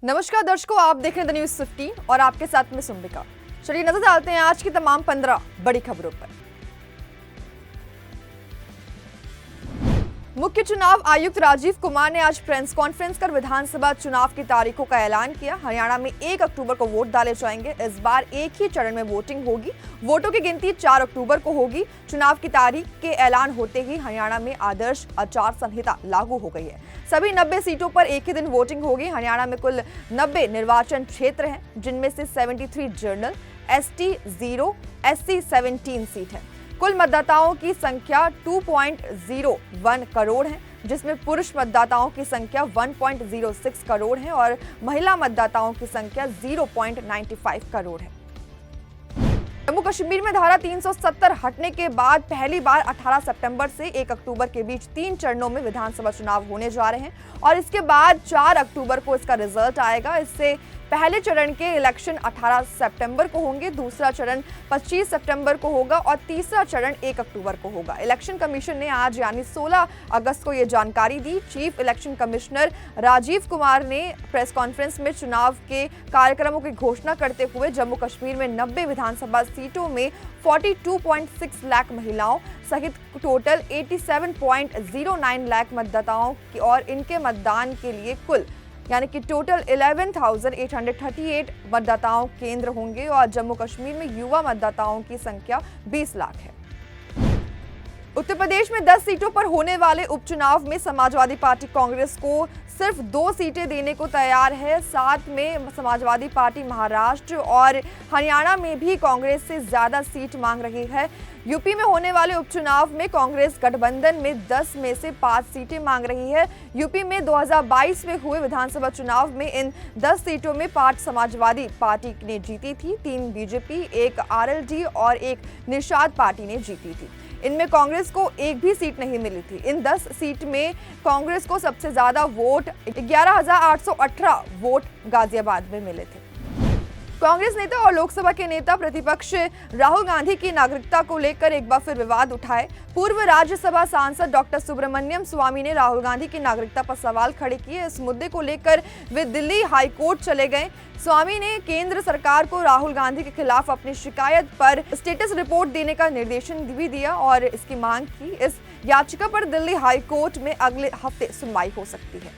नमस्कार दर्शकों, आप देख रहे हैं द न्यूज़ 15 और आपके साथ में सुम्बिका। चलिए नजर डालते हैं आज की तमाम 15 बड़ी खबरों पर। मुख्य चुनाव आयुक्त राजीव कुमार ने आज प्रेस कॉन्फ्रेंस कर विधानसभा चुनाव की तारीखों का ऐलान किया। हरियाणा में 1 अक्टूबर को वोट डाले जाएंगे। इस बार एक ही चरण में वोटिंग होगी। वोटों की गिनती 4 अक्टूबर को होगी। चुनाव की तारीख के ऐलान होते ही हरियाणा में आदर्श आचार संहिता लागू हो गई है। सभी 90 सीटों पर एक ही दिन वोटिंग होगी। हरियाणा में कुल 90 निर्वाचन क्षेत्र हैं, जिनमें से 73 जनरल, ST 0, SC 17 सीट है। कुल मतदाताओं की संख्या 2.01 करोड़ है, जिसमें पुरुष मतदाताओं की संख्या 1.06 करोड़ है और महिला मतदाताओं की संख्या 0.95 करोड़ है। जम्मू कश्मीर में धारा 370 हटने के बाद पहली बार 18 सितंबर से 1 अक्टूबर के बीच 3 चरणों में विधानसभा चुनाव होने जा रहे हैं और इसके बाद 4 अक्टूबर को इसका रिजल्ट आएगा। इससे पहले चरण के इलेक्शन 18 सितंबर को होंगे, दूसरा चरण 25 सितंबर को होगा और तीसरा चरण 1 अक्टूबर को होगा। इलेक्शन कमीशन ने आज यानी 16 अगस्त को यह जानकारी दी। Chief election commissioner Rajiv Kumar ने प्रेस कॉन्फ्रेंस में चुनाव के कार्यक्रमों की घोषणा करते हुए जम्मू कश्मीर में 90 विधानसभा सीटों में 42.6 लाख महिलाओं सहित टोटल 87.09 लाख मतदाताओं और इनके मतदान के लिए कुल यानी कि टोटल 11,838 मतदाताओं केंद्र होंगे और जम्मू कश्मीर में युवा मतदाताओं की संख्या 20 लाख है। उत्तर प्रदेश में 10 सीटों पर होने वाले उपचुनाव में समाजवादी पार्टी कांग्रेस को सिर्फ 2 सीटें देने को तैयार है। साथ में समाजवादी पार्टी महाराष्ट्र और हरियाणा में भी कांग्रेस से ज्यादा सीट मांग रही है। यूपी में होने वाले उपचुनाव में कांग्रेस गठबंधन में 10 में से 5 सीटें मांग रही है। यूपी में 2022 में हुए विधानसभा चुनाव में इन 10 सीटों में 5 समाजवादी पार्टी ने जीती थी, 3 बीजेपी, 1 RLD और 1 निषाद पार्टी ने जीती थी। इनमें कांग्रेस को एक भी सीट नहीं मिली थी। इन 10 सीट में कांग्रेस को सबसे ज्यादा वोट 11,818 वोट गाजियाबाद में मिले थे। कांग्रेस नेता और लोकसभा के नेता प्रतिपक्ष राहुल गांधी की नागरिकता को लेकर एक बार फिर विवाद उठाए। पूर्व राज्यसभा सांसद डॉक्टर सुब्रमण्यम स्वामी ने राहुल गांधी की नागरिकता पर सवाल खड़े किए। इस मुद्दे को लेकर वे दिल्ली हाई कोर्ट चले गए। स्वामी ने केंद्र सरकार को राहुल गांधी के खिलाफ अपनी शिकायत पर स्टेटस रिपोर्ट देने का निर्देशन भी दिया और इसकी मांग की। इस याचिका पर दिल्ली हाई कोर्ट में अगले हफ्ते सुनवाई हो सकती है।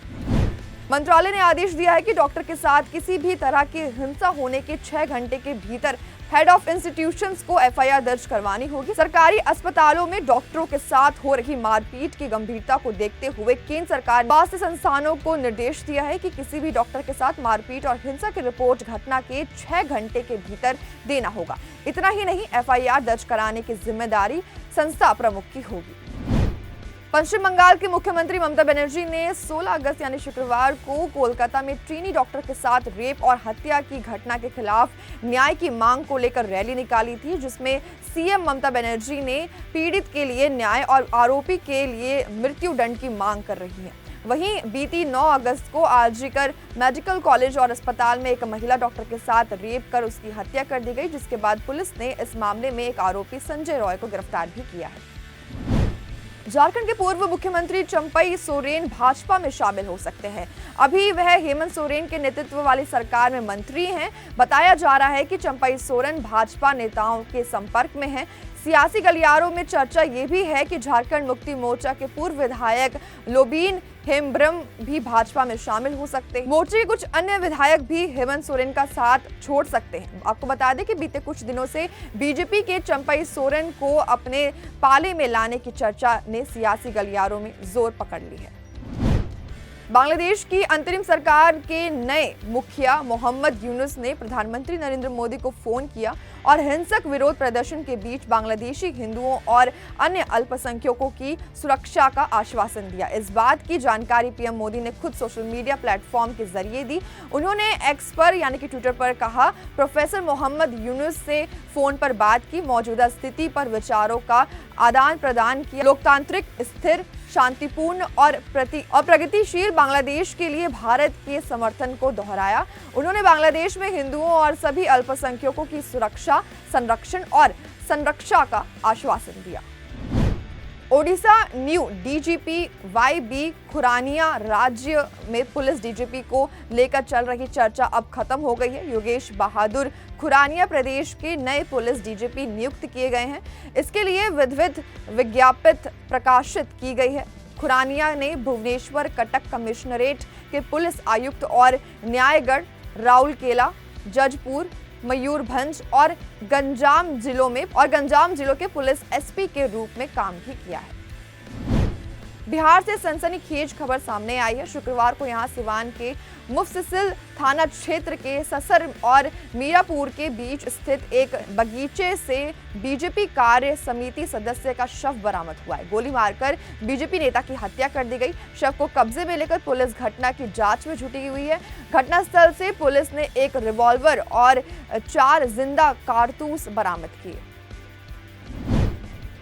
मंत्रालय ने आदेश दिया है कि डॉक्टर के साथ किसी भी तरह की हिंसा होने के 6 घंटे के भीतर हेड ऑफ इंस्टीट्यूशंस को FIR दर्ज करवानी होगी। सरकारी अस्पतालों में डॉक्टरों के साथ हो रही मारपीट की गंभीरता को देखते हुए केंद्र सरकार स्वास्थ्य संस्थानों को निर्देश दिया है कि किसी भी डॉक्टर के साथ मारपीट और हिंसा की रिपोर्ट घटना के 6 घंटे के भीतर देना होगा। इतना ही नहीं, FIR दर्ज कराने की जिम्मेदारी संस्था प्रमुख की होगी। पश्चिम बंगाल की मुख्यमंत्री ममता बनर्जी ने 16 अगस्त यानी शुक्रवार को कोलकाता में ट्रेनी डॉक्टर के साथ रेप और हत्या की घटना के खिलाफ न्याय की मांग को लेकर रैली निकाली थी, जिसमें CM ममता बनर्जी ने पीड़ित के लिए न्याय और आरोपी के लिए मृत्यु दंड की मांग कर रही है। वहीं बीती 9 अगस्त को आरजीकर मेडिकल कॉलेज और अस्पताल में एक महिला डॉक्टर के साथ रेप कर उसकी हत्या कर दी गई, जिसके बाद पुलिस ने इस मामले में एक आरोपी संजय रॉय को गिरफ्तार भी किया है। झारखंड के पूर्व मुख्यमंत्री चंपई सोरेन भाजपा में शामिल हो सकते हैं। अभी वह हेमंत सोरेन के नेतृत्व वाली सरकार में मंत्री हैं। बताया जा रहा है कि चंपई सोरेन भाजपा नेताओं के संपर्क में हैं। सियासी गलियारों में चर्चा ये भी है कि झारखंड मुक्ति मोर्चा के पूर्व विधायक लोबीन हेम्ब्रम भी भाजपा में शामिल हो सकते हैं। मोर्चे के कुछ अन्य विधायक भी हेमंत सोरेन का साथ छोड़ सकते हैं। आपको बता दें कि बीते कुछ दिनों से बीजेपी के चंपई सोरेन को अपने पाले में लाने की चर्चा ने सियासी गलियारों में जोर पकड़ ली है। बांग्लादेश की अंतरिम सरकार के नए मुखिया मोहम्मद यूनुस ने प्रधानमंत्री नरेंद्र मोदी को फोन किया और हिंसक विरोध प्रदर्शन के बीच बांग्लादेशी हिंदुओं और अन्य अल्पसंख्यकों की सुरक्षा का आश्वासन दिया। इस बात की जानकारी पीएम मोदी ने खुद सोशल मीडिया प्लेटफॉर्म के जरिए दी। उन्होंने एक्स पर यानी कि ट्विटर पर कहा, प्रोफेसर मोहम्मद यूनुस से फोन पर बात की, मौजूदा स्थिति पर विचारों का आदान प्रदान किया, लोकतांत्रिक, स्थिर, शांतिपूर्ण और प्रगतिशील बांग्लादेश के लिए भारत के समर्थन को दोहराया। उन्होंने बांग्लादेश में हिंदुओं और सभी अल्पसंख्यकों की सुरक्षा, संरक्षण और संरक्षा का आश्वासन दिया। Odisha new DGP Y B. Khurania राज्य में पुलिस डीजीपी को लेकर चल रही चर्चा अब खत्म हो गई है। योगेश बहादुर खुरानिया प्रदेश के नए पुलिस डीजीपी नियुक्त किए गए हैं। इसके लिए विधिवत विज्ञप्ति प्रकाशित की गई है। खुरानिया ने भुवनेश्वर, कटक कमिश्नरेट के पुलिस आयुक्त और न्यायगढ़, राउरकेला, जजपुर, मयूरभंज और गंजाम जिलों के पुलिस एसपी के रूप में काम भी किया है। बिहार से सनसनीखेज खबर सामने आई है। शुक्रवार को यहां सिवान के मुफस्सिल थाना क्षेत्र के ससर और मीरापुर के बीच स्थित एक बगीचे से बीजेपी कार्य समिति सदस्य का शव बरामद हुआ है। गोली मारकर बीजेपी नेता की हत्या कर दी गई। शव को कब्जे में लेकर पुलिस घटना की जांच में जुटी हुई है। घटनास्थल से पुलिस ने एक रिवॉल्वर और 4 जिंदा कारतूस बरामद किए।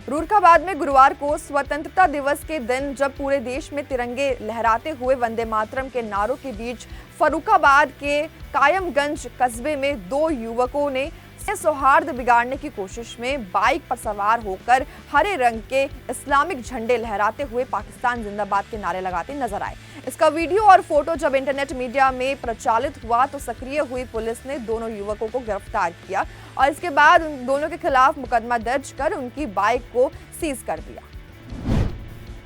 रूरकाबाद में गुरुवार को स्वतंत्रता दिवस के दिन जब पूरे देश में तिरंगे लहराते हुए वंदे मातरम के नारों के बीच फर्रुखाबाद के कायमगंज कस्बे में 2 युवकों ने सौहार्द बिगाड़ने की कोशिश में बाइक पर सवार होकर हरे रंग के इस्लामिक झंडे लहराते हुए पाकिस्तान जिंदाबाद के नारे लगाते नजर आए। इसका वीडियो और फोटो जब इंटरनेट मीडिया में प्रचारित हुआ तो सक्रिय हुई पुलिस ने दोनों युवकों को गिरफ्तार किया और इसके बाद उन दोनों के खिलाफ मुकदमा दर्ज कर उनकी बाइक को सीज कर दिया।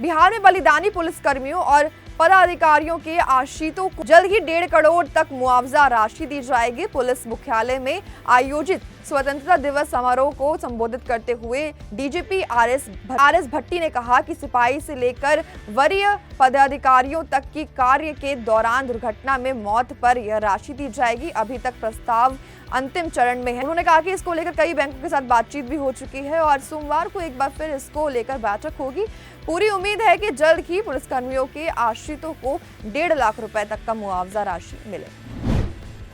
बिहार में बलिदानी पुलिसकर्मियों और पदाधिकारियों के आश्रितों को जल्द ही 1.5 करोड़ तक मुआवजा राशि दी जाएगी। पुलिस मुख्यालय में आयोजित स्वतंत्रता दिवस समारोह को संबोधित करते हुए डीजीपी आर.एस. भट्टी ने कहा कि सिपाही से लेकर वरीय पदाधिकारियों तक की कार्य के दौरान दुर्घटना में मौत पर यह राशि दी जाएगी। अभी तक प्रस्ताव अंतिम चरण में है। उन्होंने कहा कि इसको लेकर कई बैंकों के साथ बातचीत भी हो चुकी है और सोमवार को एक बार फिर इसको लेकर बैठक होगी। पूरी उम्मीद है कि जल्द ही पुलिसकर्मियों के आश्रितों को 1.5 लाख रुपए तक का मुआवजा राशि मिले।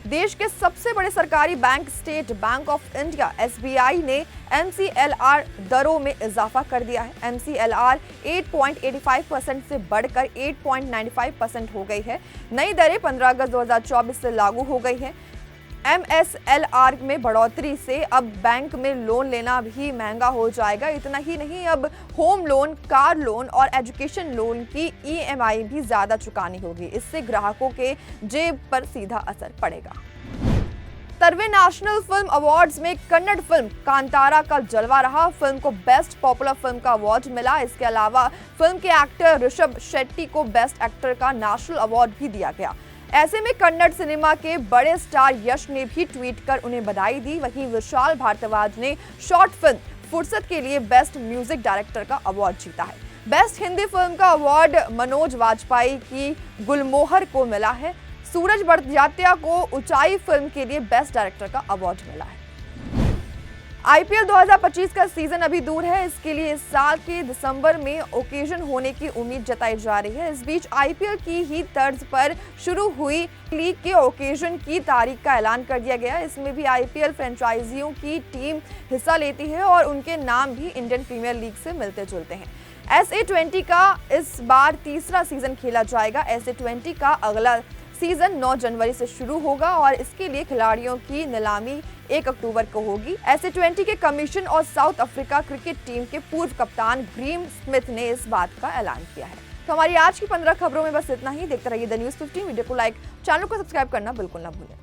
देश के सबसे बड़े सरकारी bank state bank of India SBI ने MCLR दरों में इजाफा कर दिया है। MCLR 8.85% से बढ़कर 8.95% हो गई है। नई दरें 15 अगस्त 2024 से लागू हो गई है। MSLR में बढ़ोतरी से अब बैंक में लोन लेना भी महंगा हो जाएगा। इतना ही नहीं, अब होम लोन, कार लोन और एजुकेशन लोन की EMI भी ज्यादा चुकानी होगी। इससे ग्राहकों के जेब पर सीधा असर पड़ेगा। 70वें नेशनल फिल्म अवार्ड्स में कन्नड़ फिल्म कांतारा का जलवा रहा। फिल्म को बेस्ट पॉपुलर फिल्म का अवार्ड मिला। इसके अलावा फिल्म के एक्टर ऋषभ शेट्टी को बेस्ट एक्टर का नेशनल अवार्ड भी दिया गया। ऐसे में कन्नड़ सिनेमा के बड़े स्टार यश ने भी ट्वीट कर उन्हें बधाई दी। वहीं विशाल भारद्वाज ने शॉर्ट फिल्म फुर्सत के लिए बेस्ट म्यूजिक डायरेक्टर का अवार्ड जीता है। बेस्ट हिंदी फिल्म का अवार्ड मनोज वाजपेयी की गुलमोहर को मिला है। सूरज बड़जात्या को ऊंचाई फिल्म के लिए बेस्ट डायरेक्टर का अवार्ड मिला है। IPL 2025 का सीजन अभी दूर है। इसके लिए इस साल के दिसंबर में ओकेजन होने की उम्मीद जताई जा रही है। इस बीच IPL की ही तर्ज पर शुरू हुई लीग के ओकेजन की तारीख का ऐलान कर दिया गया। इसमें भी IPL फ्रेंचाइजियों की टीम हिस्सा लेती है और उनके नाम भी इंडियन प्रीमियर लीग से मिलते जुलते हैं। SA20 का इस बार तीसरा सीजन खेला जाएगा। SA20 का अगला सीजन 9 जनवरी से शुरू होगा और इसके लिए खिलाड़ियों की नीलामी 1 अक्टूबर को होगी। SA20 के कमीशन और साउथ अफ्रीका क्रिकेट टीम के पूर्व कप्तान ग्रीम स्मिथ ने इस बात का ऐलान किया है। तो हमारी आज की 15 खबरों में बस इतना ही। देखते रहिए द न्यूज़ 15। वीडियो को लाइक, चैनल को सब्सक्राइब करना बिल्कुल ना भूलें।